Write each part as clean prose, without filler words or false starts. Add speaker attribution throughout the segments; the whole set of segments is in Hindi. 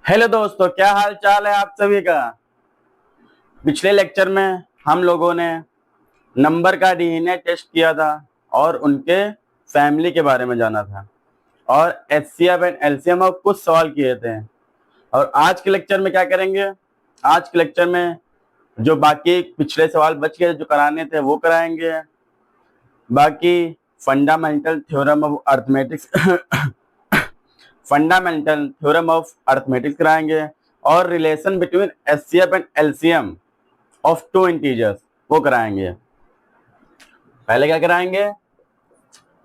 Speaker 1: हेलो दोस्तों, क्या हाल चाल है आप सभी का। पिछले लेक्चर में हम लोगों ने नंबर का डीएनए टेस्ट किया था और उनके फैमिली के बारे में जाना था और एचसीएफ एंड एलसीएम और कुछ सवाल किए थे। और आज के लेक्चर में क्या करेंगे? आज के लेक्चर में जो बाकी पिछले सवाल बच गए जो कराने थे वो कराएंगे। बाकी fundamental theorem of arithmetics fundamental theorem of arithmetics कराएंगे और relation between HCF and LCM of two integers वो कराएंगे। पहले क्या कराएंगे?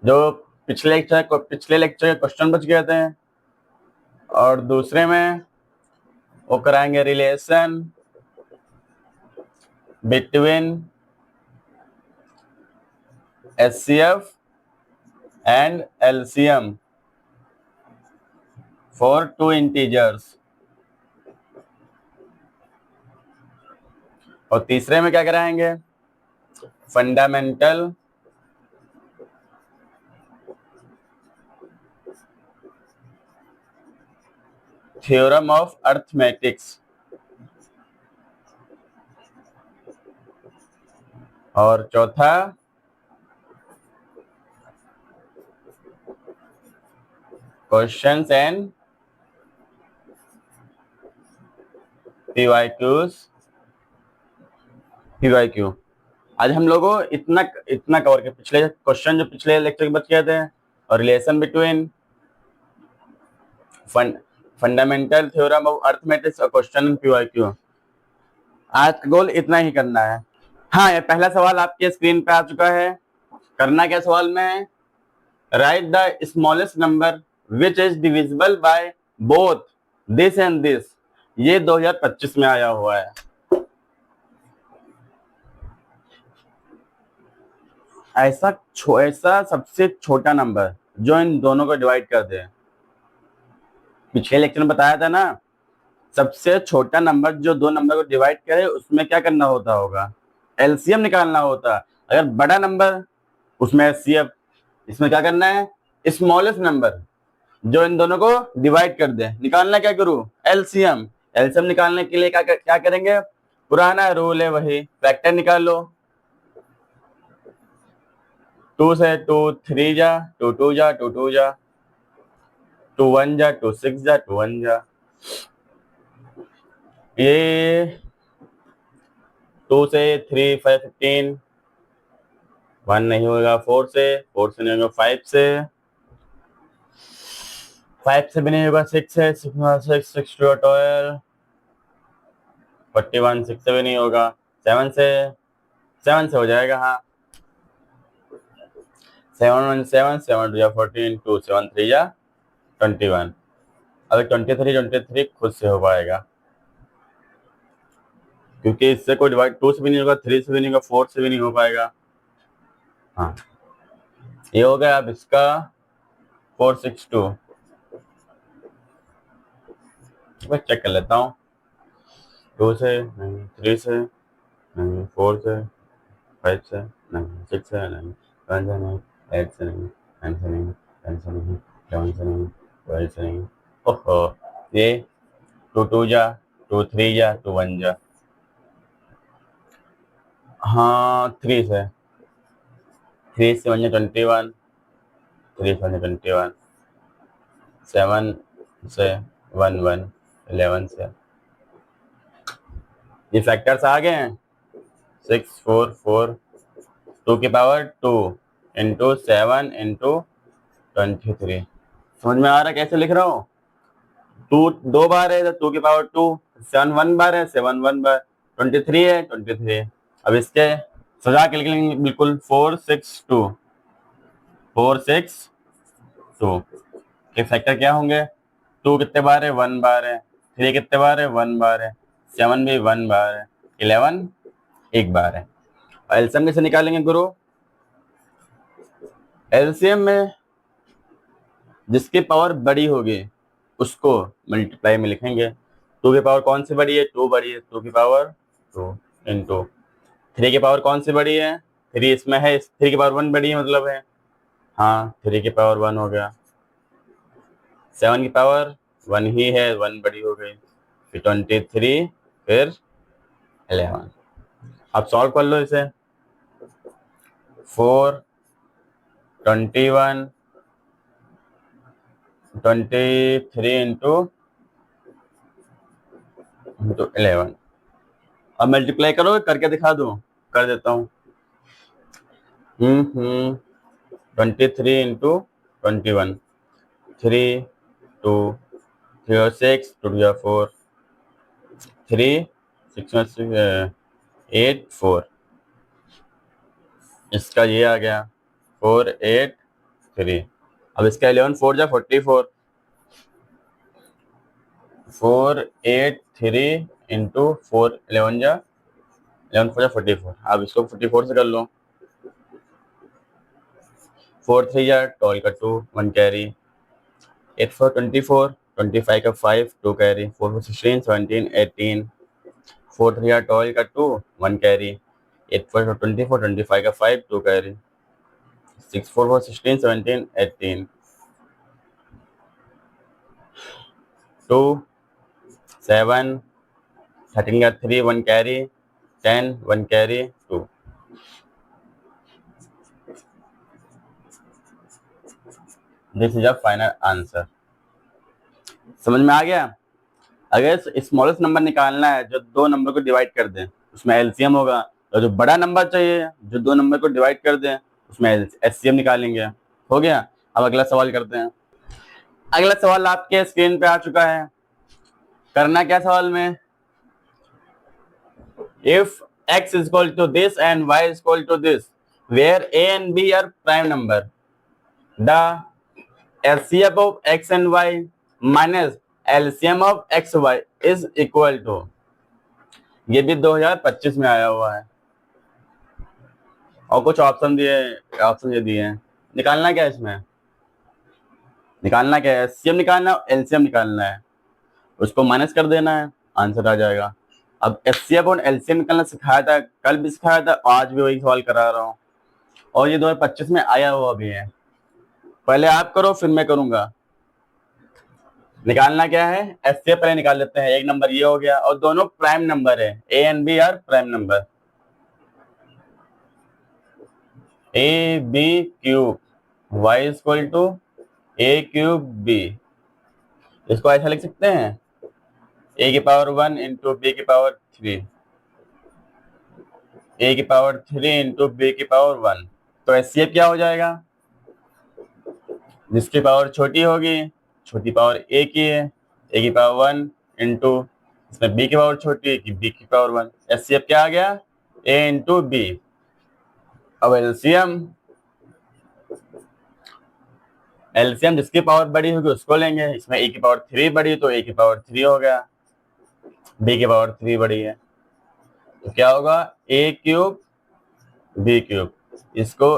Speaker 1: जो पिछले लेक्चर के क्वेश्चन बच गए थे और दूसरे में वो कराएंगे relation between HCF and LCM for two integers. और तीसरे में क्या कराएंगे? Fundamental theorem of arithmetics. और चौथा क्वेश्चंस एंड पीवाईक्यू। आज हम लोगों इतना इतना कवर किया। पिछले क्वेश्चन जो पिछले लेक्चर के बच गए थे और relation between fundamental theorem of arithmetics और क्वेश्चन इन पीवाईक्यू। आज का गोल इतना ही करना है। हाँ, ये पहला सवाल आपके स्क्रीन पे आ चुका है। करना क्या सवाल में है? Right the smallest number which is divisible by both this and this. ये 2025 में आया हुआ है। ऐसा सबसे छोटा नंबर जो इन दोनों को डिवाइड कर दे। पिछले लेक्चर में बताया था ना, सबसे छोटा नंबर जो दो नंबर को डिवाइड करे उसमें क्या करना होता होगा? एलसीएम निकालना होता। अगर बड़ा नंबर उसमें एचसीएफ, इसमें क्या करना है? स्मॉलेस्ट नंबर जो इन दोनों को डिवाइड कर दे, निकालना क्या करूं? एलसीएम। एलसीएम निकालने के लिए क्या करेंगे? पुराना रूल है वही, फैक्टर निकाल लो। 2 से 2 3 जा, 2 2 जा, 2 2 जा, 2 1 जा, 2 6 जा, 2 1 जा। ये 2 से 3 5 15, 1 नहीं होगा। 4 से नहीं होगा। 5 से भी नहीं होगा। 6 से 6 2 12, 41। 6 से भी नहीं होगा। 7 से हो जाएगा। हाँ, 7 1 7, 7 2 14, 2 7 3 जा 21। अगर 23 खुद से हो पाएगा क्योंकि इससे कोई डिवाइड 2 से भी नहीं होगा, 3 से भी नहीं होगा, 4 से भी नहीं हो पाएगा। हाँ, ये हो गया। अब इसका 462 मैं चेक कर लेता हूँ। 2 से नहीं, 3 से नहीं, 4 से, 5 से नहीं, 6 से नहीं, 7 से नहीं, 8 से नहीं, 9 से नहीं, 10 से नहीं, 11 से नहीं, 12 से नहीं। ओहो, ये 2 2 जा, 2 3 जा, 2 1 जा। हाँ, 3 से 3 से 1 जा 21, 3 से 1 जा 21, 7 से 1 1, 11 से। ये फैक्टर्स आ गए हैं। 6 4 4, 2 की पावर 2 इंटू 7 इंटू 23। समझ में आ रहा है कैसे लिख रहा हूँ? 2 2 बार है तो 2 की पावर 2, 7 1 बार है, 7 1 बार, 23 है 23। अब इसके सजा के लिखेंगे बिल्कुल। 4 6 2, 4 6 2 के फैक्टर क्या होंगे? 2 कितने बार है? 1 बार है। 3 कितने बार है? 1 बार है। 7 भी 1 बार है। 11 एक बार है। एलसीएम कैसे निकालेंगे गुरु? एलसीएम में जिसकी पावर बड़ी होगी उसको मल्टीप्लाई में लिखेंगे। 2 की पावर कौन सी बड़ी है? 2 बड़ी है। 2 की पावर 2 इंटू 3 की पावर कौन सी बड़ी है? 3 इसमें है। 3 की पावर 1 बड़ी है मतलब है। हाँ, 3 की पावर 1 हो गया। 7 की पावर 1 ही है, 1 बड़ी हो गई, फिर 23, फिर 11। अब सॉल्व कर लो इसे। 4, 21, 23 इंटू 11। अब मल्टीप्लाई करो, करके दिखा दूं? कर देता हूँ। 23 इंटू 21, 3, 2, 3 और 6, 2 या 4, 3, 6 में 8, 4। इसका ये आ गया 4, 8, 3। अब इसका 11 4 जा 44, 4, 8, 3 इंटू 4, 11 जा 11 4 जा 44। अब इसको 44 से कर लो। 4 3 जा 12 का 2, 1 कैरी, 8 4 24, 25 का 5, 2 कैरी, 4 4 16, 17, 18, 4 3 या 12 का 2, 1 कैरी, 8 4 24, 25 का 5, 2 कैरी, 6 4 4 16, 17, 18, 2 7, 13 का 3, 1 carry, 10, 1 carry, 2। This is a final answer. समझ में आ गया? अगर स्मॉलेस्ट नंबर निकालना है जो दो नंबर को डिवाइड कर दे, उसमें एलसीएम होगा, और जो बड़ा नंबर चाहिए जो दो नंबर को डिवाइड कर दे, उसमें एचसीएम निकालेंगे। हो गया? अब अगला सवाल करते हैं। अगला सवाल आपके स्क्रीन पे आ चुका है। करना क्या सवाल में? If x is equal to this and y is equal to this, where a and b are prime number, the LCM of x and y minus LCM of x y is equal to। ये भी 2025 में आया हुआ है और कुछ ऑप्शन ये दिए हैं। निकालना क्या है इसमें? निकालना क्या है? एचसीएम निकालना है, एलसीएम निकालना है, उसको माइनस कर देना है, आंसर आ जाएगा। अब एचसीएफ और एलसीएम निकालना सिखाया था, कल भी सिखाया था, आज भी वही सवाल करा रहा हूँ, और ये 2025 में आया हुआ भी है। पहले आप करो फिर मैं करूंगा। निकालना क्या है? एचसीएफ पहले निकाल लेते हैं। एक नंबर ये हो गया, और दोनों प्राइम नंबर है, a and b are prime number. A b cube y is equal to a cube b. इसको ऐसा लिख सकते हैं, ए की पावर 1 इंटू बी की पावर 3, ए की पावर 3 इंटू बी की पावर 1। तो एचसीएफ क्या हो जाएगा? जिसकी पावर छोटी होगी, छोटी पावर ए की है, ए की पावर 1 इंटू इसमें बी की पावर छोटी है, बी की पावर 1। एचसीएफ क्या आ गया? ए इंटू बी। अब एलसीएम एलसीएम जिसकी पावर बड़ी होगी उसको लेंगे। इसमें ए की पावर 3 बड़ी, तो ए की पावर 3 हो गया, बी की पावर 3 बड़ी है, तो क्या होगा? ए क्यूब बी क्यूब। इसको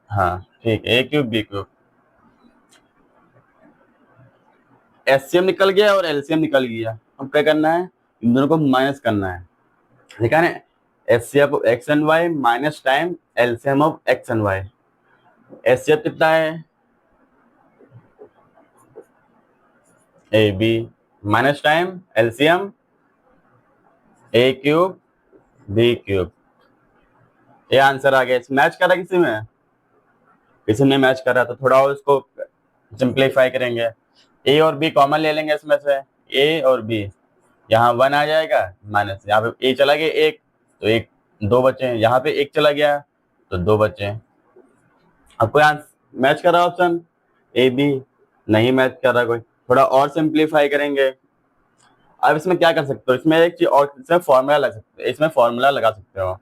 Speaker 1: हाँ ठीक, ए क्यूब बी क्यूब। एचसीएम निकल गया और एलसीएम निकल गया। अब क्या करना है? इन दोनों को माइनस करना है। देखा ना, HCF of x and y minus time LCM of x and y. HCF कितना है? A b minus time LCM a cube b cube. ये आंसर आ गया। मैच कर रहा किसी में? किसी ने मैच करा, तो थोड़ा और इसको सिंप्लीफाई करेंगे। ए और बी कॉमन ले लेंगे इसमें से, ए और बी, यहाँ 1 आ जाएगा माइनस, यहाँ पे ए चला गया एक, तो एक, दो बचे, यहाँ पे एक चला गया तो दो बचे। अब कोई मैच कर रहा ऑप्शन? ए बी नहीं मैच कर रहा कोई। थोड़ा और सिंप्लीफाई करेंगे। अब इसमें क्या कर सकते हो? इसमें एक चीज और, इसमें फॉर्मूला लगा सकते हो, इसमें फॉर्मूला लगा सकते हो।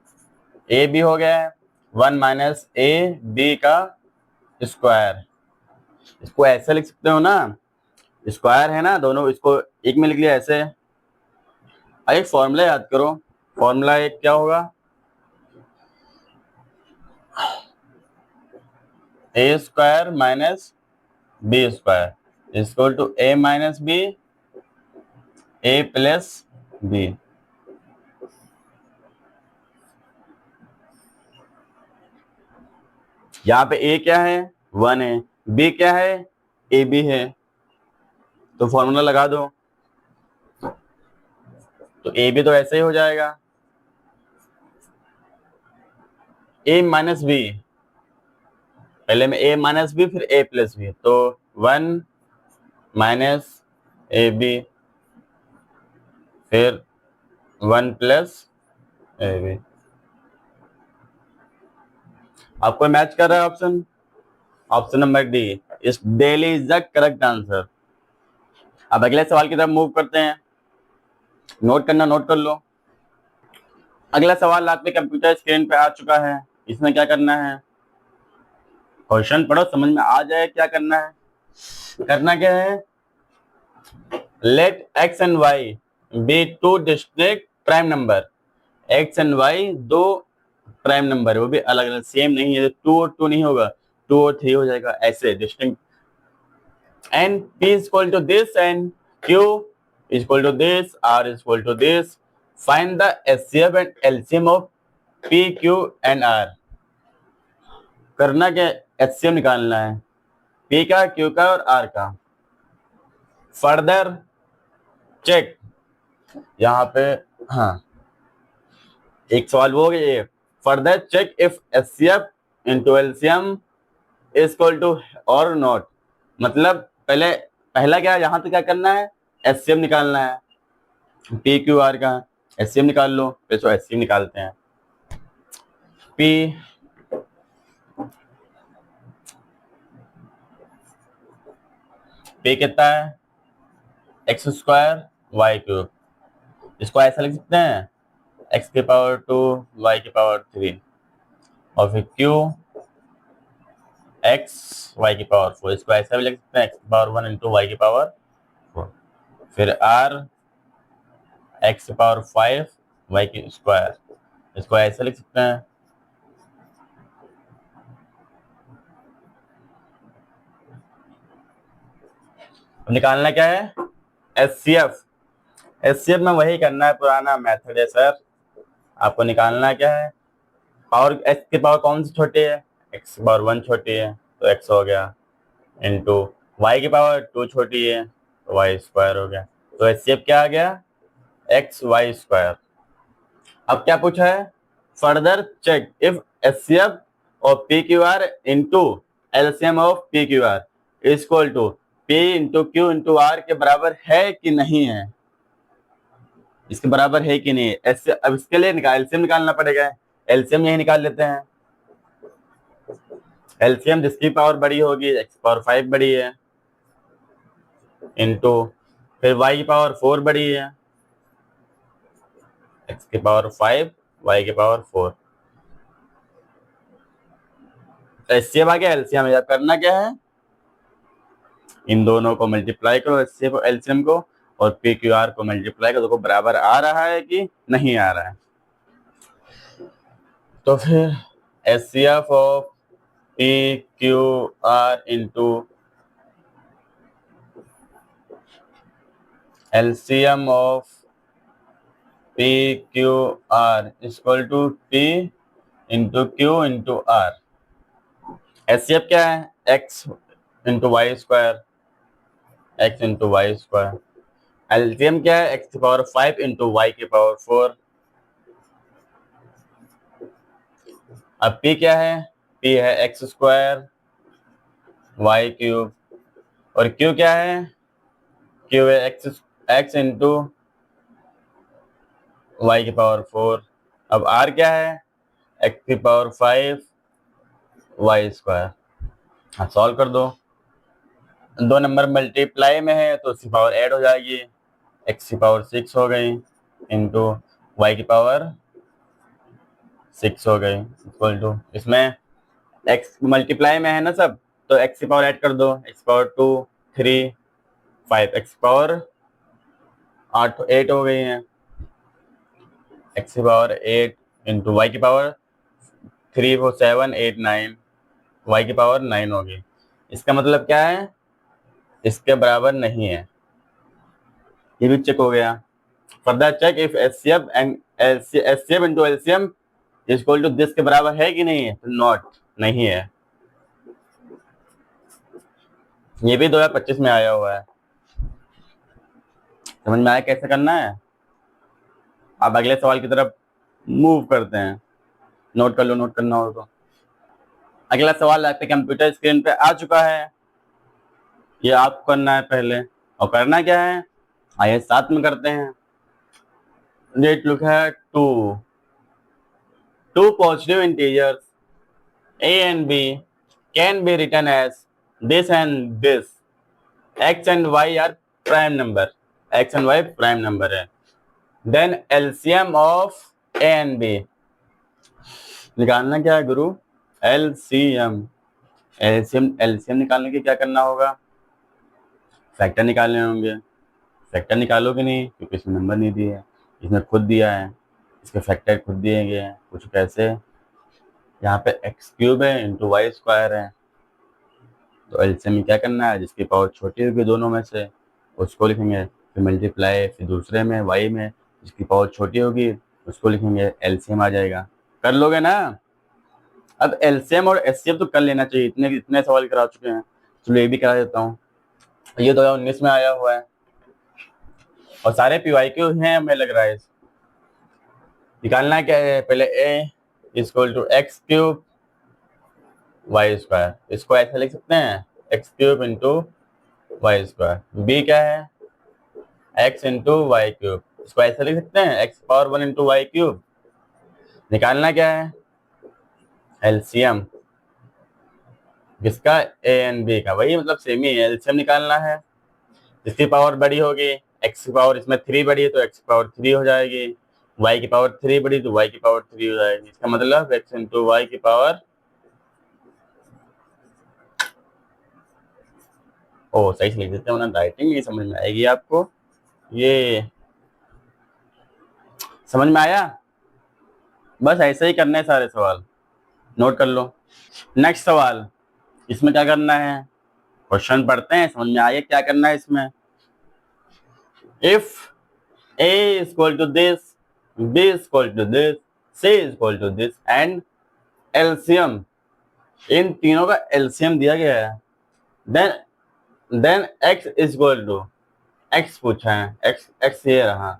Speaker 1: ए बी हो गया 1 माइनस ए बी का स्क्वायर। इसको ऐसे लिख सकते हो ना, स्क्वायर है ना दोनों, इसको एक में लिख लिया ऐसे। एक फॉर्मूला याद करो। फॉर्मूला एक क्या होगा? A square minus b square equal to a minus b a plus b. यहाँ पे ए क्या है? 1 है, बी क्या है? ए बी है। तो फॉर्मूला लगा दो, तो ए भी तो ऐसे ही हो जाएगा, ए माइनस बी, पहले में ए माइनस बी फिर ए प्लस बी, तो 1 माइनस ए बी फिर 1 प्लस ए बी। आपको मैच कर रहा है ऑप्शन, ऑप्शन नंबर डी इस daily is the correct answer. अब अगले सवाल की तरफ मूव करते हैं, नोट करना नोट कर लो। अगला सवाल आपके कंप्यूटर स्क्रीन पे आ चुका है, इसमें क्या करना है, क्वेश्चन पढ़ो समझ में आ जाए क्या करना है। करना क्या है, let x and y be two distinct prime number, x and y दो प्राइम नंबर है, वो भी अलग अलग, सेम नहीं है, 2 और 2 नहीं होगा, 2 और 3 हो जाएगा, ऐसे distinct. And p is equal to this and q is equal to this, r is equal to this, find the HCF and LCM of p q and r. करना क्या, एचसीएम निकालना है, पी का, क्यू का और आर का। फर्दर चेक, यहाँ पे हाँ एक सवाल वो हो गया ये, further check if HCF into LCM is equal to और नॉट, मतलब पहले पहला क्या, यहाँ पे क्या करना है, एचसीएम निकालना है, पी क्यू आर का एचसीएम निकाल लो, फिर तो एचसीएम निकालते हैं। पी कितना है, एक्स स्क्वायर वाई क्यूब, इसको ऐसा लिख सकते हैं एक्स की पावर 2 वाई की पावर 3, और फिर क्यू एक्स वाई की पावर 4, इसको ऐसा भी लिख सकते हैं एक्स की पावर 1 इंटू वाई की पावर 4, फिर आर एक्स की पावर 5 वाई की स्क्वायर, इसको ऐसा लिख सकते हैं निकालना क्या है, एचसीएफ। एचसीएफ में वही करना है, पुराना मेथड है सर। आपको निकालना क्या है, पावर एक्स की पावर कौन सी छोटी है, एक्स की पावर 1 छोटी है तो एक्स हो गया, इंटू वाई की पावर 2 छोटी है तो वाई स्क्वायर हो गया, तो एचसीएफ क्या आ गया, एक्स वाई स्क्वायर। अब क्या पूछा है, further check if HCF of p q r into LCM of p q r is equal to p into q into r के बराबर है कि नहीं है, इसके बराबर है कि नहीं है। अब इसके लिए एलसीएम निकालना पड़ेगा, एलसीएम यही निकाल लेते हैं। एलसीएम जिसकी पावर बड़ी होगी, एक्स पावर 5 बड़ी है, इंटू फिर वाई की पावर 4 बड़ी है, एक्स की पावर 5 वाई की पावर 4, एचसीएफ आ गया, एलसीएम। अब करना क्या है, इन दोनों को मल्टीप्लाई करो, एचसीएफ और एलसीएम को, और पी क्यू आर को मल्टीप्लाई करो, देखो बराबर आ रहा है कि नहीं आ रहा है। तो फिर HCF of p q r into LCM of p q r equal to t into q into r. HCF क्या है, x into y square, x into y square. LCM क्या है, एक्स की पावर 5 इंटू वाई की पावर 4। अब पी क्या है, पी है एक्स स्क्वायर वाई क्यूब, और क्यू क्या है, क्यू है एक्स इंटू वाई की पावर 4। अब आर क्या है, एक्स की पावर 5 वाई स्क्वायर। हाँ सॉल्व कर दो, दो नंबर मल्टीप्लाई में है तो उसकी पावर ऐड हो जाएगी, एक्स की पावर 6 हो गई इंटू वाई की पावर 6 हो गई, इक्वल टू, इसमें एक्स मल्टीप्लाई में है ना सब, तो एक्स की पावर ऐड कर दो, एक्स पावर 2 3 5, एक्स पावर 8 हो गई है, एक्स की पावर 8 इंटू वाई की पावर 3 4 7 8 9, वाई की पावर 9 होगी। इसका मतलब क्या है, इसके बराबर नहीं है, ये भी चेक हो गया। Further check if HCF and HCF into LCM is equal to this के बराबर है कि नहीं है, तो नॉट, नहीं है। ये भी 2025 में आया हुआ है। समझ में आया कैसे करना है? अब अगले सवाल की तरफ मूव करते हैं। नोट कर लो, नोट करना हो तो। अगला सवाल आपके कंप्यूटर स्क्रीन पे आ चुका है। ये आपको करना है पहले, और करना क्या है आइए साथ में करते हैं। डेट लिखा है two positive integers a and b can be written as this and this. x and y are prime number. x and y prime number है। then LCM of a and b निकालना क्या है गुरु? LCM। LCM निकालने के क्या करना होगा? फैक्टर निकालने होंगे। फैक्टर निकालोगे नहीं क्योंकि इसमें नंबर नहीं दिए है, इसमें खुद दिया है, इसके फैक्टर खुद दिए गए हैं। कुछ कैसे? यहाँ पे एक्स क्यूब है इंटू वाई स्क्वायर है, तो एलसीएम में क्या करना है? जिसकी पावर छोटी होगी दोनों में से उसको लिखेंगे, फिर मल्टीप्लाई, फिर दूसरे में वाई में जिसकी पावर छोटी होगी उसको लिखेंगे, एलसीएम आ जाएगा। कर लोगे ना? अब एलसीएम और एचसीएफ तो कर लेना चाहिए, इतने इतने सवाल करा चुके हैं। चलो ये भी करा देता हूँ। ये 2019 में आया हुआ है और सारे पीवाईक्यू हैं, हमें लग रहा है। निकालना क्या है? पहले a equal to x cube y square, इसको ऐसे लिख सकते हैं x cube into y square. B क्या है? एक्स इंटू वाई क्यूब, इसको ऐसे लिख सकते हैं x power 1 into y cube. निकालना क्या है? एलसीएम किसका? ए एंड बी का, वही मतलब सेम ही है। एलसीएम निकालना है, जिसकी पावर बड़ी होगी, एक्स की पावर इसमें 3 बड़ी है तो एक्स की पावर 3 हो जाएगी, वाई की पावर 3 बड़ी तो वाई की पावर 3 हो जाएगी। इसका मतलब एक्स इंटू वाई की पावर, ओ सही से लिख देते हैं, राइटिंग ये समझ में आएगी आपको। ये समझ में आया? बस ऐसे ही करने हैं सारे सवाल, नोट कर लो। नेक्स्ट सवाल, इसमें क्या करना है? क्वेश्चन पढ़ते हैं, समझ में आइए क्या करना है इसमें। If a is equal to this, b is equal to this, c is equal to this and LCM, इन तीनों का LCM दिया गया है, then x is equal to, x पूछा है, x ये रहा।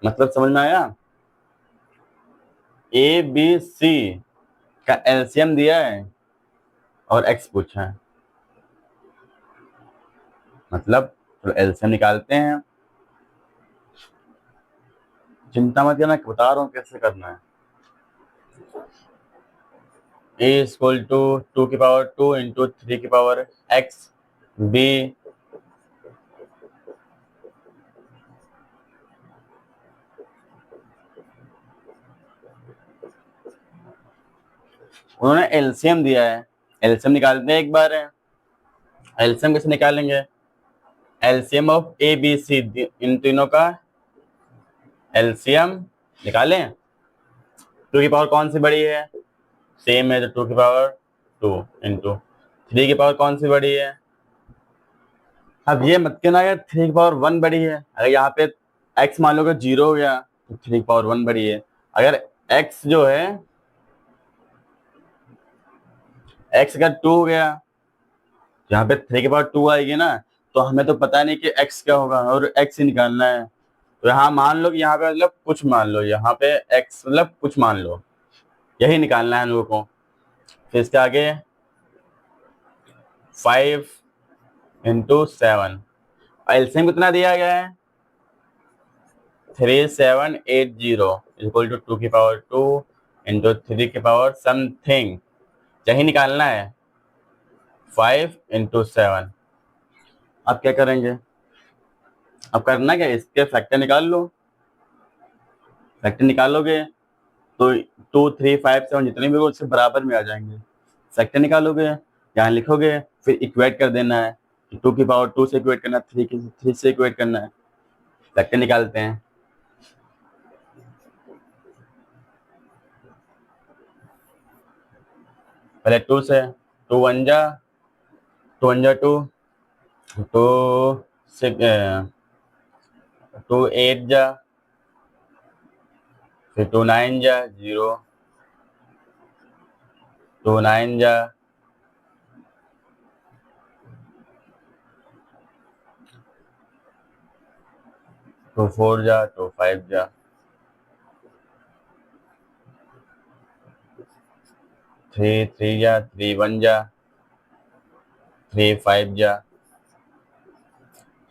Speaker 1: मतलब समझ में आया? a b c का LCM दिया है और x पूछा है, मतलब तो LCM निकालते हैं। चिंता मत करना, बता रहा हूँ कैसे करना है। a is equal to 2 की पावर 2 इंटू 3 की पावर x, b उन्होंने एलसीएम दिया है, एलसीएम निकालते हैं एक बार। एलसीएम कैसे निकालेंगे? LCM of a b c, इन तीनों का एलसीएम निकालें। 2 की पावर कौन सी बड़ी है? सेम है, तो 2 की पावर 2 इंटू 3 की पावर कौन सी बड़ी है? अब ये मत कहना यार 3 की पावर 1 बड़ी है। अगर यहाँ पे x मान लो कि 0 हो गया तो 3 की पावर 1 बड़ी है। अगर x जो है x का 2 हो गया, यहाँ पे 3 की पावर 2 आएगी ना, तो हमें तो पता नहीं कि x क्या होगा और x ही निकालना है। तो यहाँ मान लो कि यहाँ पे मतलब कुछ मान लो, यहाँ पे x मतलब कुछ मान लो, यही निकालना है हम लोगों को। फिर इसके आगे 5 इंटू 7, एलसीएम कितना दिया गया है? 3780 इक्वल टू 2 की पावर 2 इंटू 3 की पावर समथिंग, यही निकालना है 5 इंटू 7। अब क्या करेंगे? अब करना क्या, इसके फैक्टर निकाल लो। फैक्टर निकालोगे तो 2 3 5 7 जितने भी उसके बराबर में आ जाएंगे। फैक्टर निकालोगे, यहाँ लिखोगे, फिर इक्वेट कर देना है। 2 की पावर 2 से इक्वेट करना है, 3 से इक्वेट करना है। फैक्टर निकालते हैं। पहले 2 से, 2 1 जा, 2 1 जा 2, 2 6 2 8 जा, फिर 2 9 जा 0, 2 9 जा, 2 4 जा, 2 5 जा, 3 3 जा, 3 1 जा, 3 5 जा,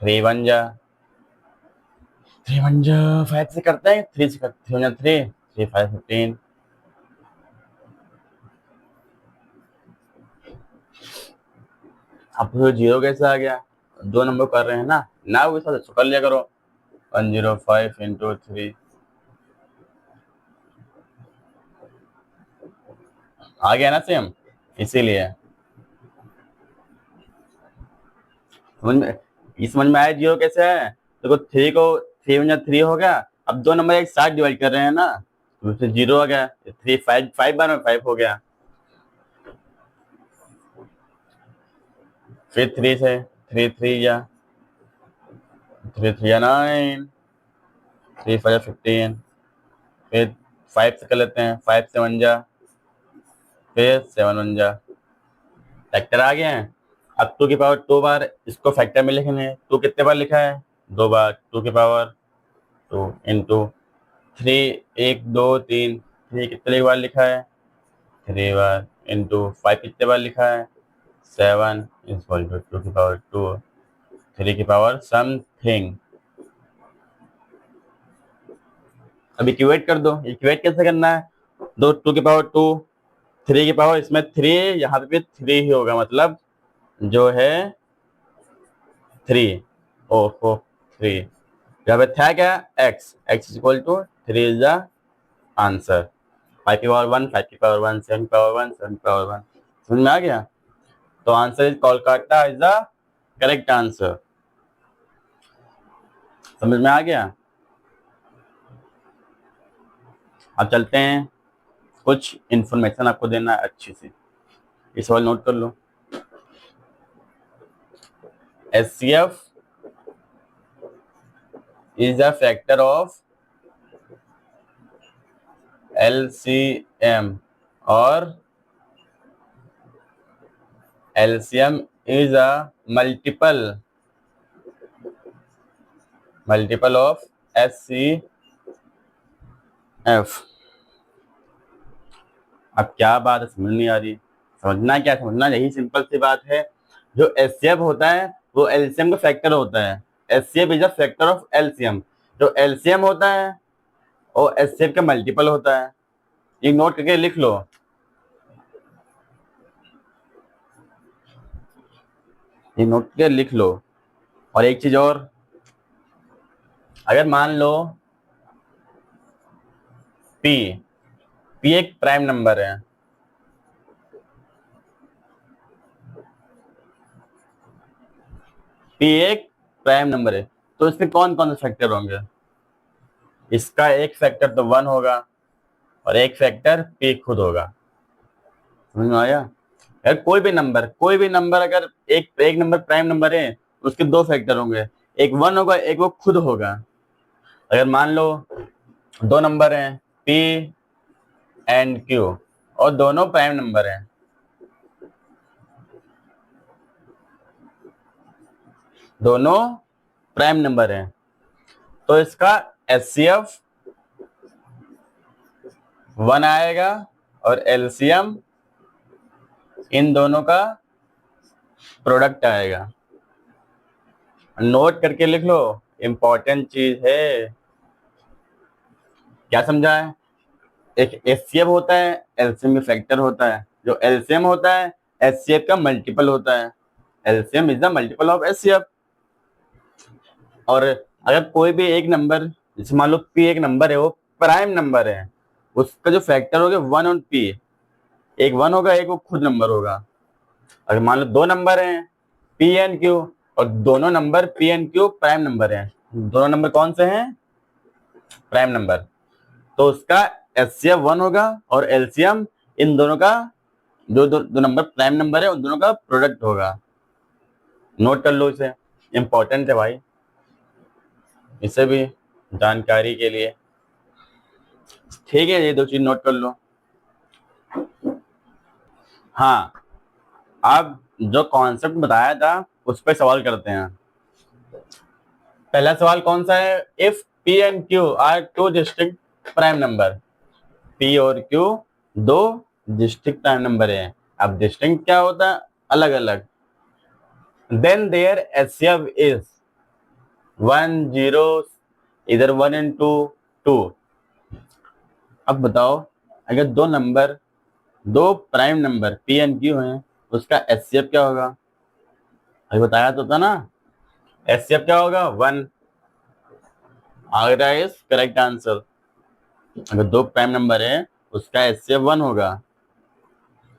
Speaker 1: 3 1 जा, 3 1 जा, 5 से करते हैं, 3 से करते हैं, 3 3 5 15। अब तो 0 कैसे आ गया? 2 नंबर कर रहे हैं ना, ना वो साथ कर लिया करो। 105 इंटू 3 आ गया ना सेम, इसीलिए समझ में आया 0 कैसे है। देखो 3 को 3 1 3 हो गया। अब 2 नंबर एक साथ डिवाइड कर रहे हैं ना, तो उससे 0 आ गया। 3 5 5 बार में 5 हो गया। फिर 3 से 3 3 या 3 3 या 9, 3 5 15। फिर 5 से कर लेते हैं, 5 से 1 जा, फिर 7 1 जा। फैक्टर आ गए हैं। अब 2 की पावर 2 बार इसको फैक्टर में लिखेंगे। 2 कितने बार लिखा है? 2 बार। 2 की पावर 2 इंटू 3 1 2 3, 3 कितने बार लिखा है? 3 बार। इंटू 5 कितने बार लिखा है? 7 इज इक्वल टू 2 की पावर 2, 3 की पावर समथिंग। अब इक्वेट कर दो। इक्वेट कैसे करना है? 2 की पावर 2, 3 की पावर, इसमें 3, यहाँ पे भी 3 ही होगा, मतलब जो है 3। ओहो 3, यहाँ पे था क्या? x, x is equal to 3 is the answer. 5 की पावर 1, 5 की पावर 1, 7 की पावर 1, 7 की पावर 1। समझ में आ गया? तो answer is Kolkata is the correct answer. समझ में आ गया? अब चलते हैं, कुछ इंफॉर्मेशन आपको देना है अच्छी सी, इस सवाल नोट कर लो। HCF is a factor of LCM और LCM is a multiple of HCF। अब क्या बात है, समझ नहीं आ रही? समझना क्या, समझना यही सिंपल सी बात है। जो HCF होता है वो LCM का फैक्टर होता है। HCF is a factor of LCM। जो LCM होता है वो HCF का मल्टीपल होता है। ये नोट करके लिख लो। ये नोट करके लिख लो। और एक चीज और, अगर मान लो P एक प्राइम नंबर है, P एक प्राइम नंबर है, तो इसमें कौन कौन से फैक्टर होंगे? इसका एक फैक्टर तो 1 होगा और एक फैक्टर P खुद होगा। समझ में आया? यार कोई भी नंबर अगर एक नंबर प्राइम नंबर है, उसके 2 फैक्टर होंगे, एक 1 होगा, एक वो खुद होगा। अगर मान लो 2 नंबर हैं P एंड Q और दोनों प्राइम नंबर हैं, दोनों प्राइम नंबर हैं, तो इसका HCF 1 आएगा और LCM इन दोनों का प्रोडक्ट आएगा। नोट करके लिख लो, इंपॉर्टेंट चीज है। क्या समझा है? एक HCF होता है, LCM में फैक्टर होता है। जो LCM होता है HCF का मल्टीपल होता है। LCM is the multiple of HCF। और अगर कोई भी एक नंबर, जैसे मान लो P एक नंबर है, वो प्राइम नंबर है, उसका जो फैक्टर होगा 1 और P, एक 1 होगा, एक वो खुद नंबर होगा। अगर मान लो 2 नंबर हैं P एंड Q और दोनों number P and Q prime number हैं, दोनों नंबर कौन से हैं? प्राइम नंबर, तो उसका HCF 1 होगा और LCM इन दोनों का, जो दो नंबर प्राइम नंबर है उन दोनों का प्रोडक्ट होगा। नोट कर लो इसे, इंपॉर्टेंट है भाई, इसे भी जानकारी के लिए। ठीक है, ये 2 चीज नोट कर लो। हाँ, अब जो कॉन्सेप्ट बताया था उस पर सवाल करते हैं। पहला सवाल कौन सा है? If P and Q are two distinct prime number, P और Q दो डिस्टिंक्ट प्राइम नंबर है। अब डिस्टिंक्ट क्या होता है? अलग अलग। देन देयर HCF इज 1 0, इधर 1 into 2। अब बताओ, अगर दो prime number P and Q हैं, उसका HCF क्या होगा? अभी बताया तो था ना, HCF क्या होगा? 1। Agra is correct answer. अगर दो प्राइम नंबर है, उसका HCF 1 होगा।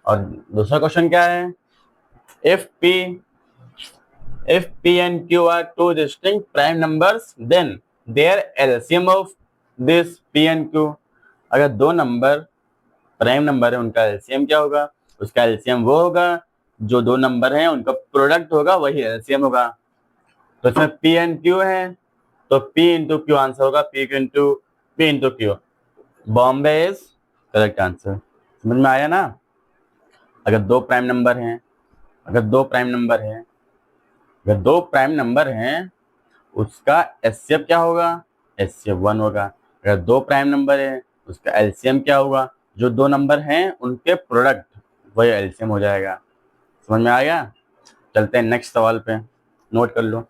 Speaker 1: और दूसरा क्वेश्चन क्या है? If P and Q are two distinct prime numbers, then their LCM of this P and Q। अगर दो नंबर प्राइम नंबर है, उनका एलसीएम क्या होगा? उसका एलसीएम वो होगा जो दो नंबर हैं उनका प्रोडक्ट होगा, वही एलसीएम होगा। तो इसमें P एंड Q है, तो P इंटू क्यू आंसर होगा। P into Q. Bombay is correct answer. समझ में आया ना? अगर दो प्राइम नंबर हैं अगर दो प्राइम नंबर हैं अगर दो प्राइम नंबर हैं, उसका एचसीएफ क्या होगा? एचसीएफ 1 होगा। अगर दो प्राइम नंबर है, उसका एलसीएम क्या होगा? जो दो नंबर हैं उनके प्रोडक्ट, वही एलसीएम हो जाएगा। समझ में आ गया? चलते हैं नेक्स्ट सवाल पे, नोट कर लो।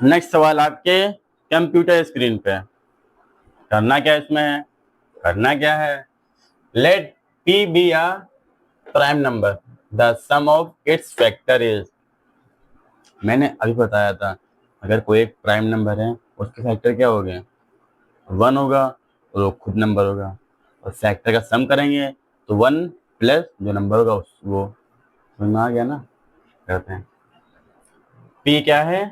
Speaker 1: नेक्स्ट सवाल आपके कंप्यूटर स्क्रीन पे। करना क्या इसमें है? करना क्या है? Let p be a prime number, the sum of its factor is. मैंने अभी बताया था, अगर कोई एक प्राइम नंबर है, उसके फैक्टर क्या हो गए? 1 होगा, और वो खुद नंबर होगा। और फैक्टर का सम करेंगे तो 1 प्लस जो नंबर होगा वो। समझ में आ गया ना? करते हैं। P क्या है?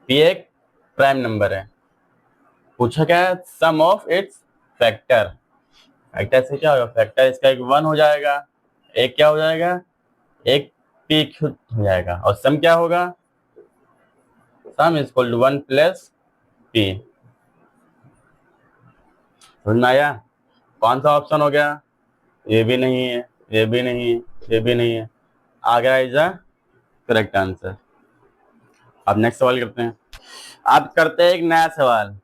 Speaker 1: P एक प्राइम नंबर है। पूछा क्या है? सम ऑफ इट्स फैक्टर। फैक्टर से क्या होगा? फैक्टर इसका एक 1 हो जाएगा, एक क्या हो जाएगा? एक P खुद हो जाएगा। और सम क्या होगा? Sum is equal to 1 plus P। समझ में आया? कौन सा ऑप्शन हो गया? ये भी नहीं है, ये भी नहीं है, ये भी नहीं है। Agra is the correct answer. अब नेक्स्ट सवाल करते हैं। अब करते हैं एक नया सवाल।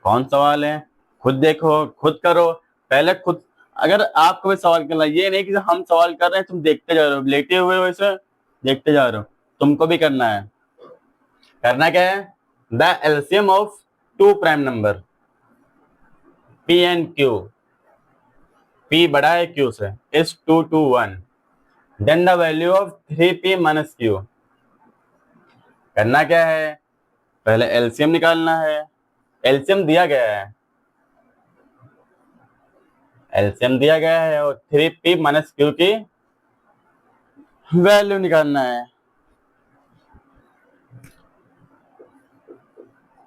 Speaker 1: कौन सवाल है? खुद देखो, खुद करो। पहले खुद, अगर आपको भी सवाल करना, ये नहीं कि हम सवाल कर रहे हैं तुम देखते जा रहे हो, लेटे हुए वैसे देखते जा रहे हो। तुमको भी करना है। करना क्या है? The LCM of two prime number P and Q, P बड़ा है Q से, is 2 to 1। Then the value of 3P minus Q। करना क्या है? पहले एलसीएम निकालना है। एलसीएम दिया गया है, एलसीएम दिया गया है, और 3P माइनस Q की वैल्यू निकालना है।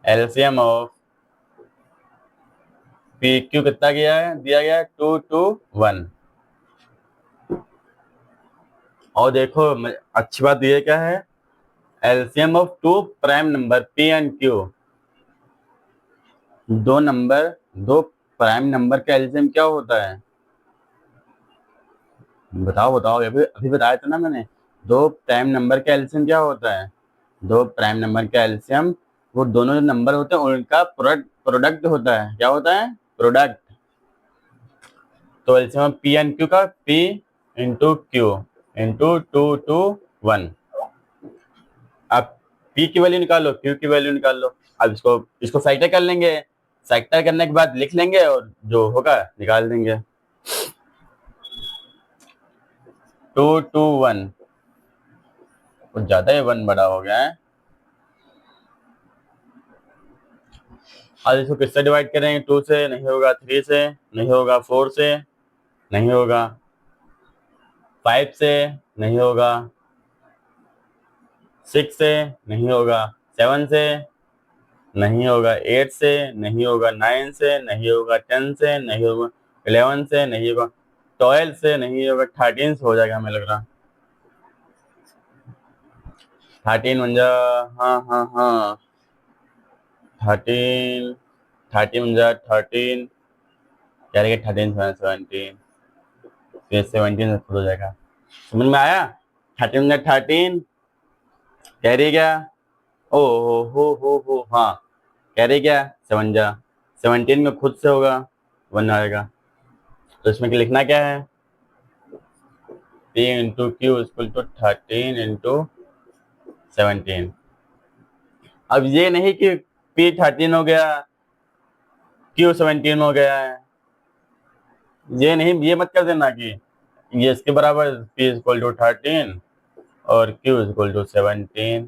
Speaker 1: एलसीएम ऑफ पी क्यू कितना दिया गया है? 2 to 1। और देखो, अच्छी बात ये क्या है? LCM of two prime number P and Q। दो प्राइम नंबर का एलसीएम क्या होता है? बताओ बताओ, अभी बताया था ना मैंने। दो प्राइम नंबर का एलसीएम क्या होता है? दो प्राइम नंबर का एलसीएम, वो दोनों जो नंबर होते हैं उनका प्रोडक्ट होता है। क्या होता है? प्रोडक्ट। तो एलसीएम P एंड Q का P into Q into 2 to 1। अब P की वैल्यू निकालो, Q की वैल्यू निकाल लो। अब इसको फैक्टर कर लेंगे। फैक्टर करने के बाद लिख लेंगे और जो होगा निकाल देंगे। 2 to 1, कुछ ज्यादा ही 1 बड़ा हो गया है। अब इसको किससे डिवाइड करेंगे? 2 से नहीं होगा, 3 से नहीं होगा, 4 से नहीं होगा, 5 से नहीं होगा, 6 से नहीं होगा, 7 से नहीं होगा, 8 से नहीं होगा, 9 से नहीं होगा, 10 से नहीं होगा, 11 से नहीं होगा, 12 से नहीं होगा, 13 से हो जाएगा हमें लग रहा। 13 बन जा, हाँ हाँ हाँ, 13 13 बन जा, 13 क्या रहेगा? 13 17, फिर 17 से खुद हो जाएगा। समझ में आया? 13 बन जा, 13 कैरी क्या? ओ हो, हाँ, कह रही क्या 7 जा 17 में खुद से होगा 1 आएगा, तो इसमें लिखना क्या है, P into q equal to 13 into 17। अब ये नहीं कि P 13 हो गया Q 17 हो गया है, ये नहीं, ये मत कर देना कि ये इसके बराबर P इक्वल टू 13 और Q इक्वल टू 17,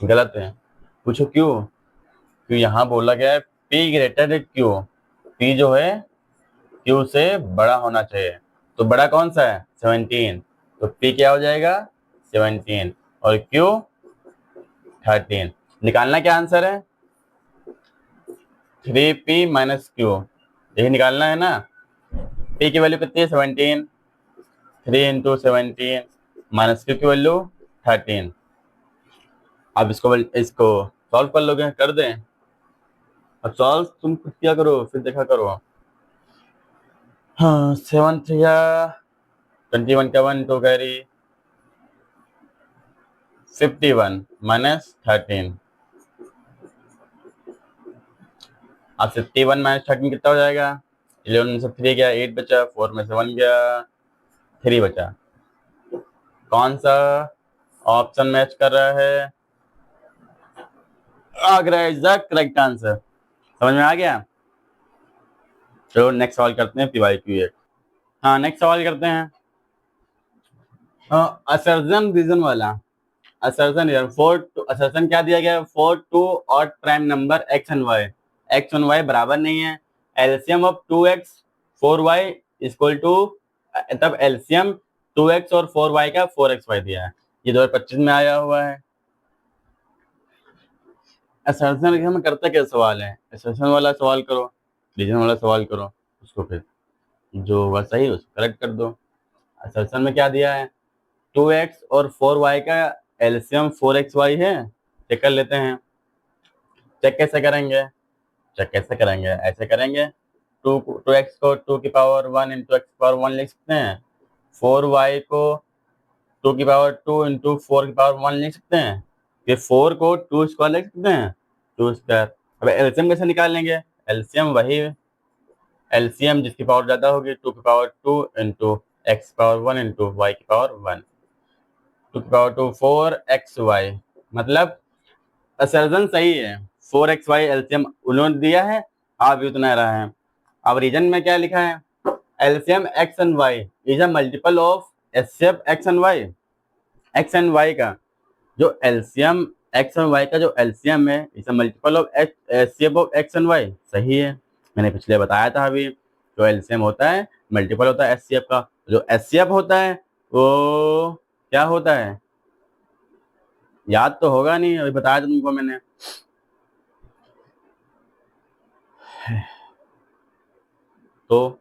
Speaker 1: गलत है। पूछो क्यों, क्यों यहाँ बोला गया है P ग्रेटर Q, P जो है Q से बड़ा होना चाहिए, तो बड़ा कौन सा है 17, तो P क्या हो जाएगा 17 और Q 13। निकालना क्या आंसर है 3P माइनस Q, यही निकालना है ना। P की वैल्यू कितनी है 17, 3 इंटू 17 माइनस Q की वैल्यू 13। अब इसको सॉल्व कर लोगे, कर दें। अब सॉल्व तुम खुद किया करो फिर देखा करो। हाँ 7 3 21 का 1 तो कैरी 51 माइनस 13। अब 51 माइनस 13 कितना हो जाएगा, 11 में से 3 गया 8 बचा, 4 में से 1 गया 3 बचा। कौन सा ऑप्शन मैच कर रहा है, Agra is the correct answer. समझ में आ गया। चलो नेक्स्ट सवाल करते हैं PYQ 8। हाँ नेक्स्ट सवाल करते हैं असर्जन रीजन वाला। असर्जन यार असर्जन क्या दिया गया है, 4 two odd prime number x and y बराबर नहीं है। LCM of 2x 4y equal to, तब एलसीएम 2x और 4y का 4xy दिया है, ये 2025 में आया हुआ है। असर्जन में करता क्या सवाल है, असर्जन वाला सवाल करो, रीजन वाला सवाल करो, उसको फिर जो होगा सही उसको करेक्ट कर दो। असर्जन में क्या दिया है 2x और 4y का एलसीएम 4xy है, चेक कर लेते हैं। चेक कैसे करेंगे, चेक कैसे करेंगे, ऐसे करेंगे, टू एक्स को 2 की पावर 1 इंटू एक्स पावर 1 लिख सकते हैं, 4y को 2 की पावर 2 इंटू 4 की पावर 1 लिख सकते हैं, फिर 4 को 2 स्क्वायर लिख सकते हैं, 2 स्क्वायर। अब एलसीएम कैसे निकालेंगे, एलसीएम वही, एलसीएम जिसकी पावर ज्यादा होगी 2 की power 2 into x power 1 into y की पावर 1, 2 की पावर 2 4xy, मतलब असर्जन सही है, 4xy एलसीएम उन्होंने दिया है, आप भी उतना रहा है। अब रीजन में क्या लिखा है, LCM x and y is a multiple of HCF x and y, x and y का जो एलसीएम एक्स एंड वाई का जो एलसीएम है is a multiple of HCF of x and y, सही है। मैंने पिछले बताया था अभी, जो एलसीएम होता है मल्टीपल होता है एचसीएफ का, जो एचसीएफ होता है वो क्या होता है, याद तो होगा नहीं, अभी बताया था तुमको मैंने। तो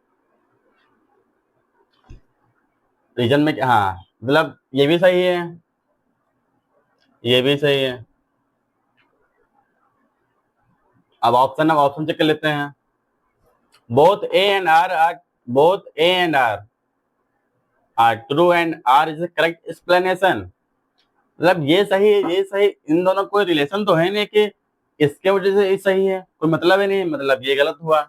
Speaker 1: रीजन में हाँ, मतलब ये भी सही है, ये भी सही है। अब ऑप्शन चेक कर लेते हैं। Both A and R are both A and R true and R is correct explanation, मतलब ये सही है ये सही, इन दोनों कोई रिलेशन तो है नहीं कि इसके वजह से ये सही है, कोई मतलब ही नहीं, मतलब ये गलत हुआ।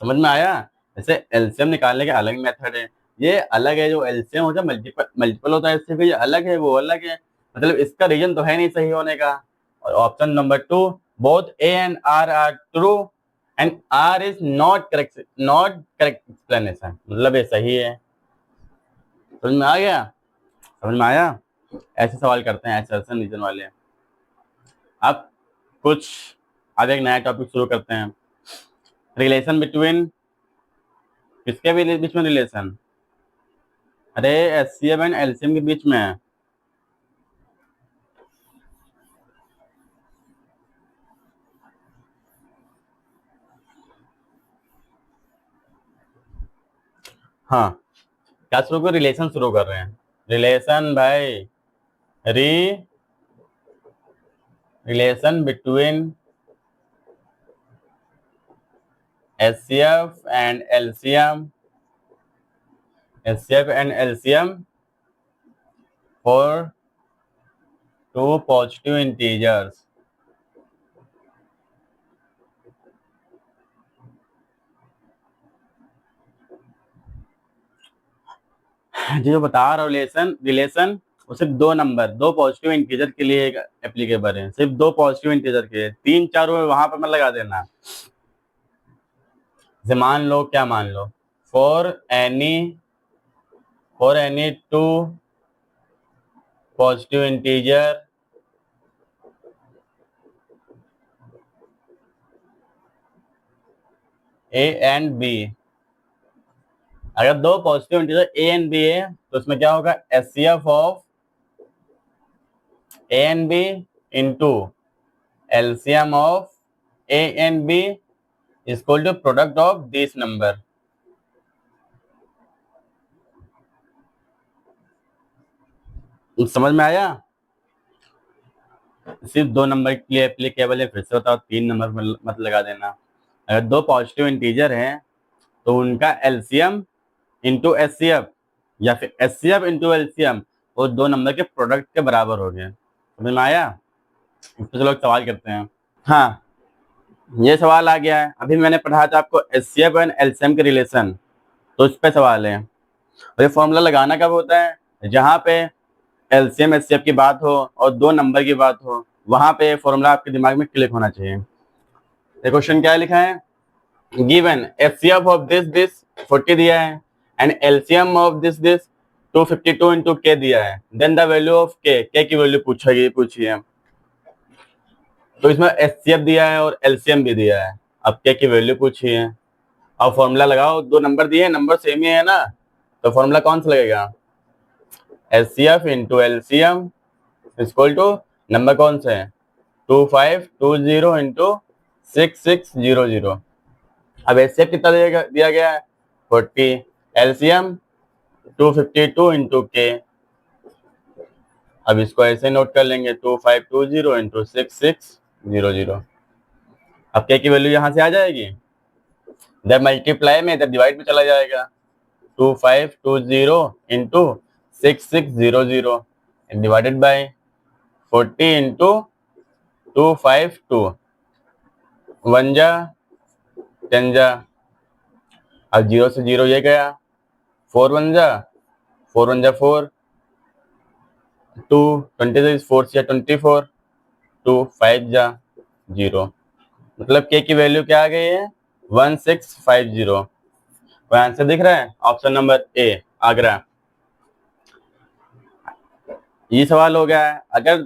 Speaker 1: समझ में आया। जैसे एलसीएम निकालने के अलग मेथड है, ये अलग है, जो एलसीएम होता है मल्टीपल मल्टीपल होता है इससे, ये अलग है वो अलग है, मतलब इसका रीजन तो है नहीं सही होने का। और option number 2, both A and R true and R is not correct explanation, मतलब ये सही है। समझ में आ गया, समझ में आया। ऐसे सवाल करते हैं ऐसे ऐसे रीजन वाले। अब कुछ अब एक नया टॉपिक शुरू करते हैं, रिलेशन बिटवीन, किसके बीच में रिलेशन, अरे एचसीएफ एंड एलसीएम के बीच में है। हाँ क्या शुरू कर, रिलेशन शुरू कर रहे हैं, रिलेशन भाई, re relation between HCF and LCM, HCF and LCM for two positive integers, जो बता रहा हूँ रिलेशन रिलेशन वो सिर्फ दो नंबर, दो पॉजिटिव इंटीजर के लिए एप्लीकेबल है, सिर्फ दो पॉजिटिव इंटीजर के, तीन चार वहां पर मत लगा देना। जैसे मान लो, क्या मान लो, for any two positive integer a and b, अगर दो positive integer a and b है तो उसमें क्या होगा, HCF of a and b into LCM of a and b is equal to product of this number. समझ में आया? सिर्फ दो नंबर के लिए एप्लीकेबल है, फिर से बताओ, तीन नंबर मत लगा देना। अगर दो पॉजिटिव इंटीजर हैं तो उनका एलसीएम इंटू एचसीएफ या फिर एचसीएफ इंटू एलसीएम वो दो नंबर के प्रोडक्ट के बराबर हो गए। समझ में आया? तो चलो सवाल करते हैं। हाँ, ये सवाल आ गया है, अभी मैंने पढ़ा था आपको एचसीएफ एंड एलसीएम के रिलेशन, तो इस पे सवाल है। और ये फॉर्मूला लगाना कब होता है, जहाँ पे एलसीएम एचसीएफ की बात हो और दो नंबर की बात हो, वहां पे फॉर्मूला आपके दिमाग में क्लिक होना चाहिए। ये क्वेश्चन क्या लिखा है, गिवन एचसीएफ ऑफ दिस 40 दिया है and LCM of this 252 into के दिया है, देन द वैल्यू ऑफ के की वैल्यू पूछी है। तो इसमें एचसीएफ दिया है और एलसीएम भी दिया है, अब के की वैल्यू पूछी है। अब फॉर्मूला लगाओ, दो नंबर दिए, नंबर सेम ही है ना, तो फॉर्मूला कौन सा लगेगा, HCF into LCM equal to number कौन से है, 2520 इंटू 6600। अब एचसीएफ कितना दिया गया है 40, एलसीएम 252 इंटू के, अब इसको ऐसे नोट कर लेंगे 2520 इंटू 6600। अब के की वैल्यू यहां से आ जाएगी, इधर मल्टीप्लाई में इधर डिवाइड में चला जाएगा, 2520 इंटू 6600 डिवाइडेड बाय 40 इंटू 252, 1 जा 10 जा, अब 0 से 0 ये गया, 4 1 जा 4, 2 26 4 से 24, 2 5 जा 0, मतलब के की वैल्यू क्या आ गई है 1650। कोई आंसर दिख रहा है, ऑप्शन नंबर ए आगरा। ये सवाल हो गया है। अगर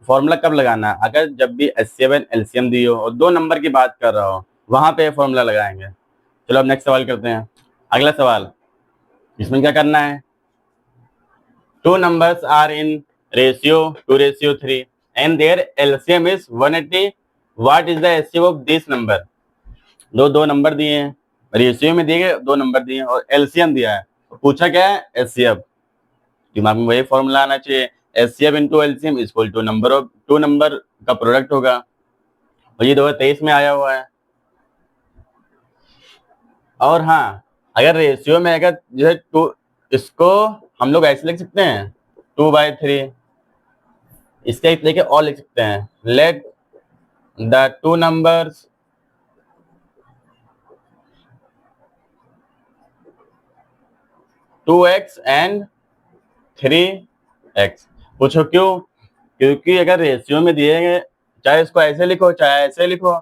Speaker 1: फॉर्मूला कब लगाना है, अगर जब भी एचसीएफ एंड एलसीएम दी हो और दो नंबर की बात कर रहा हो, वहां पे फॉर्मूला लगाएंगे। चलो अब नेक्स्ट सवाल करते हैं। अगला सवाल, इसमें क्या करना है, two numbers are in ratio 2:3 and their LCM is 180, what is the HCF of this number. दो नंबर दिए हैं, रेशियो में दिए गए, दो नंबर दिए हैं और एलसीएम दिया है, तो पूछा क्या है एचसीएफ। दिमाग में वही फॉर्मूला आना चाहिए, HCF into LCM equal to number of two number का प्रोडक्ट होगा, और ये 2023 में आया हुआ है। और हाँ, अगर रेशियो में अगर जो है टू, इसको हम लोग ऐसे लिख सकते हैं 2/3, इसके एक तरीके और लिख सकते हैं, let the two numbers to x and 3x। पूछो क्यों, क्योंकि अगर रेशियो में दिए गए, चाहे इसको ऐसे लिखो चाहे ऐसे लिखो,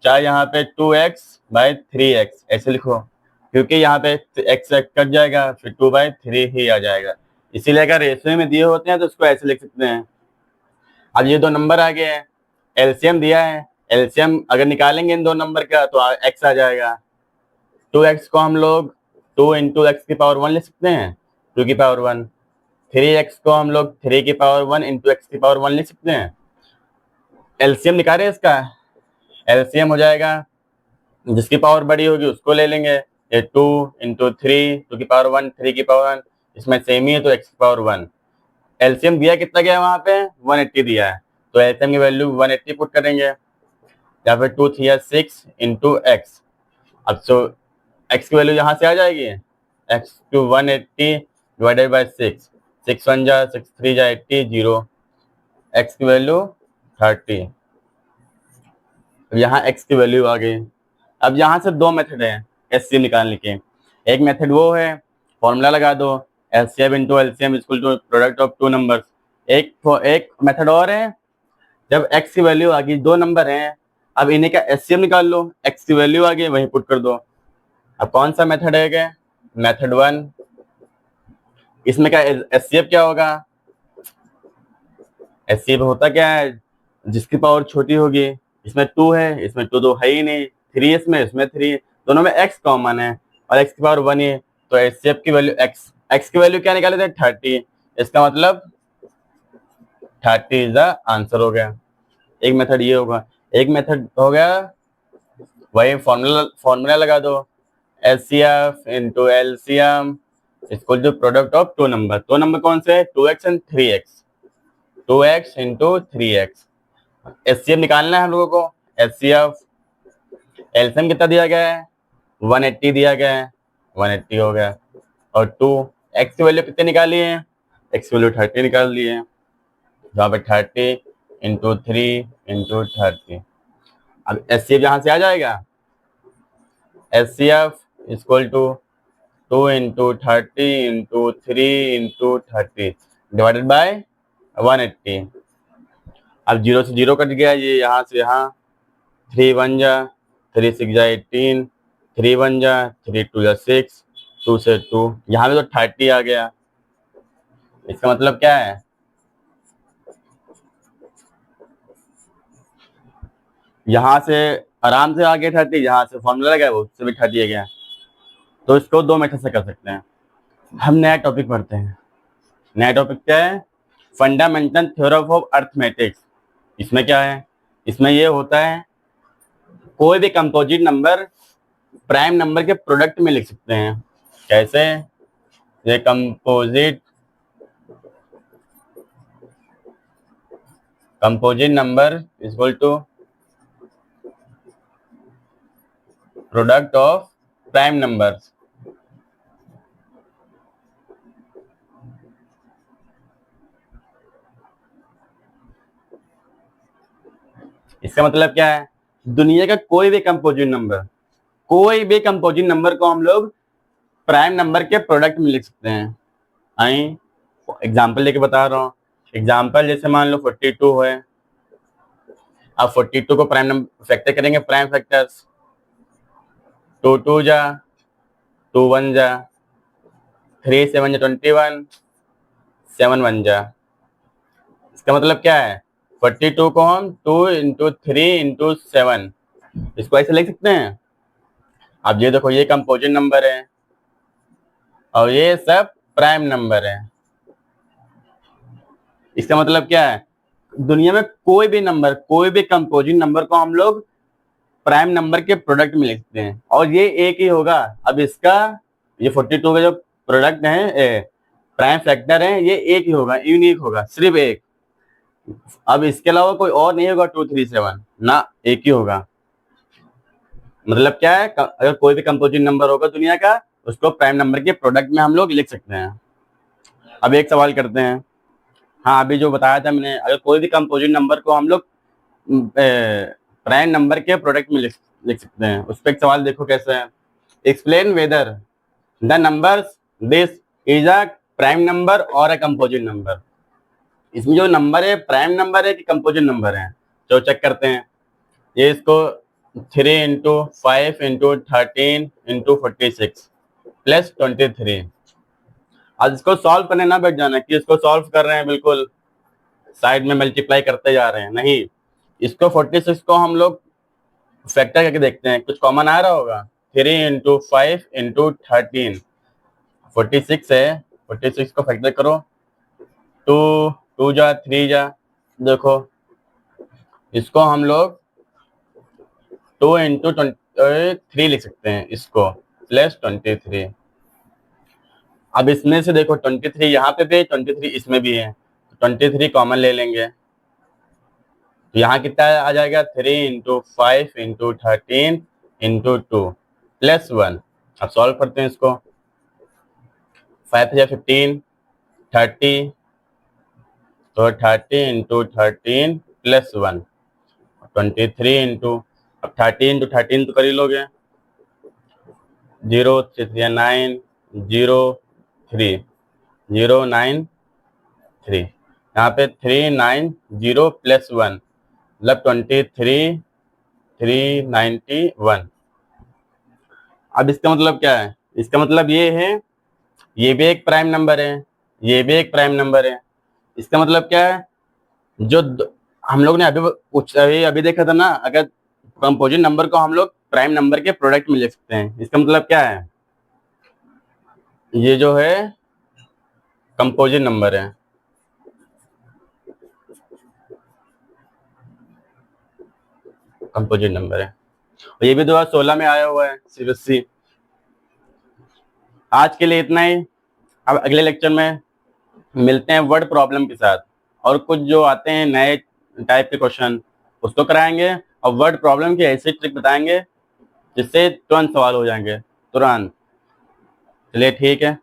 Speaker 1: चाहे यहाँ पे 2x/3x ऐसे लिखो, क्योंकि यहाँ पे x कट जाएगा फिर 2/3 ही आ जाएगा, इसीलिए अगर रेशियो में दिए होते हैं तो उसको ऐसे लिख सकते हैं। अब ये दो नंबर आ गए हैं, एलसीएम दिया है, एलसीएम अगर निकालेंगे इन दो नंबर का तो x आ जाएगा। 2x को हम लोग 2 इंटू एक्स की पावर 1 लिख सकते हैं, 2 की पावर 1। 3x को हम लोग 3 की पावर 1 इंटू एक्स की पावर 1 लिख सकते हैं। एलसीएम निकाले इसका, एलसीएम हो जाएगा, जिसकी पावर बड़ी होगी उसको ले लेंगे, ये 2 इंटू 3, 2 की पावर 1, 3 की पावर 1, इसमें सेम ही है तो एक्स की पावर 1। एलसीएम दिया कितना गया वहां पे 180 दिया है, तो एलसीएम की वैल्यू 180 पुट करेंगे, या फिर 2 3 6 इंटू एक्स। अब सो एक्स की वैल्यू यहाँ से आ जाएगी, एक्स टू 180 डिवाइडेड बाई 6, 6 1 जा 6 3 जा 80, 0। x की वैल्यू 30। अब यहाँ x की वैल्यू आ गई। अब यहाँ से दो मेथड है एचसीएम निकालने के। एक मेथड वो है, फॉर्मूला लगा दो, HCF into LCM equal to product of two numbers. एक मेथड और है, जब x की वैल्यू आ गई, दो नंबर हैं, अब इन्हीं का एचसीएम निकाल लो, x की वैल्यू आ गई वहीं पुट कर दो। अब कौन सा मेथड है? मेथड 1। इसमें क्या एचसीएफ क्या होगा? एचसीएफ होता क्या है, जिसकी पावर छोटी होगी। इसमें 2 है, इसमें 2 तो है ही नहीं, 3 इसमें 3, दोनों में x कॉमन है और x की पावर 1 है, तो एचसीएफ की वैल्यू x की वैल्यू क्या निकाले थे? 30। इसका मतलब 30 इज द आंसर हो गया। एक मेथड ये होगा। एक मेथड हो गया वही फॉर्मूला लगा दो, HCF into LCM equal to product of two number. दो नंबर कौन से है? 2x and 3x। 2x into 3x। HCF निकालना है हम लोगों को। एचसीएफ, एलसीएम कितना दिया गया है? 180 दिया गया है, 180 हो गया। और 2 x की वैल्यू कितनी निकाली है? x की वैल्यू 30 निकाल ली है, जहाँ पे 30 इंटू 3 इंटू 30। अब एचसीएफ यहाँ से आ जाएगा, HCF equal to 2 into 30 into 3 into 30 divided by 180। अब 0 से 0 कट गया, ये यहाँ से यहाँ, 3 1 जा, 3 6 जा 18, 3 1 जा, 3 2 जा 6, 2 से 2, यहाँ पे तो 30 आ गया। इसका मतलब क्या है? यहाँ से आराम से आ गया 30, यहाँ से फॉर्मूला लगा है वो उससे भी 30 आ गया। तो इसको दो मेथड से कर सकते हैं। हम नया टॉपिक पढ़ते हैं। नया टॉपिक क्या है? Fundamental theorem of arithmetics. इसमें क्या है? इसमें ये होता है, कोई भी कंपोजिट नंबर प्राइम नंबर के प्रोडक्ट में लिख सकते हैं। कैसे? ये composite number equal to product of prime numbers. इसका मतलब क्या है? दुनिया का कोई भी कंपोजिट नंबर को हम लोग प्राइम नंबर के प्रोडक्ट में लिख सकते हैं। आई एग्जाम्पल लेके बता रहा हूँ। एग्जाम्पल जैसे मान लो 42 है। अब 42 को प्राइम नंबर फैक्टर करेंगे, प्राइम फैक्टर्स 2 2 जा, 2 1 जा, 3 7 जा 21, 7 1 जा। इसका मतलब क्या है? 42 को हम 2 इंटू 3 इंटू 7 इसको ऐसे लिख सकते हैं। अब ये देखो, ये कंपोजिट नंबर है और ये सब प्राइम नंबर है। इसका मतलब क्या है? दुनिया में कोई भी कंपोजिट नंबर को हम लोग प्राइम नंबर के प्रोडक्ट में लिखते हैं और ये एक ही होगा। अब इसका ये 42 का जो प्रोडक्ट है, प्राइम फैक्टर है, ये एक ही होगा, यूनिक होगा, सिर्फ एक। अब इसके अलावा कोई और नहीं होगा 237 ना, एक ही होगा। मतलब क्या है? अगर कोई भी कंपोजिट नंबर होगा दुनिया का, उसको प्राइम नंबर के प्रोडक्ट में हम लोग लिख सकते हैं। अब एक सवाल करते हैं। हाँ, अभी जो बताया था मैंने, अगर कोई भी कंपोजिट नंबर को हम लोग प्राइम नंबर के प्रोडक्ट में लिख सकते हैं। उस पर एक सवाल देखो कैसे है। Explain whether the numbers this is a prime number और अ कंपोजिट नंबर। इसमें जो नंबर है प्राइम नंबर है कि कंपोजिट नंबर है, तो चेक करते हैं। ये इसको 3 इंटू 5 इंटू 13 इंटू 46 प्लस 23। आज इसको सॉल्व करने ना बैठ जाना कि इसको सॉल्व कर रहे हैं, बिल्कुल साइड में मल्टीप्लाई करते जा रहे हैं, नहीं। इसको 46 को हम लोग फैक्टर करके देखते हैं, कुछ कॉमन आ रहा होगा। 3 इंटू 5 इंटू 13 46 है, 46 को फैक्टर करो, 2 2 जा 3 जा, देखो इसको हम लोग 2 इंटू 3 लिख सकते हैं, इसको प्लस 23। अब इसमें से देखो 23 यहाँ पे भी, 23 इसमें भी है, 23 कॉमन ले लेंगे, तो यहाँ कितना आ जाएगा? 3 इंटू 5 इंटू 13 इंटू 2 प्लस 1। अब सॉल्व करते हैं इसको। 5 या 15, 30, तो 30 × 13 + 1 23 इंटू, अब 30 × 13 तो कर ही लोगे, 0 3 3 9 0 3 0 9 3, यहाँ पे 390 + 1 मतलब 23 391। अब इसका मतलब क्या है? इसका मतलब ये है, ये भी एक प्राइम नंबर है, ये भी एक प्राइम नंबर है। इसका मतलब क्या है? जो हम लोग ने अभी देखा था ना, अगर कंपोजिट नंबर को हम लोग प्राइम नंबर के प्रोडक्ट में लिख सकते हैं। इसका मतलब क्या है? ये जो है कंपोजिट नंबर है। कंपोजिट नंबर है, और ये भी 2016 में आया हुआ है सीबीएसई। आज के लिए इतना ही। अब अगले लेक्चर में मिलते हैं वर्ड प्रॉब्लम के साथ, और कुछ जो आते हैं नए टाइप के क्वेश्चन उसको कराएंगे, और वर्ड प्रॉब्लम की ऐसी ट्रिक बताएंगे जिससे तुरंत सवाल हो जाएंगे, तुरंत। चलिए ठीक है।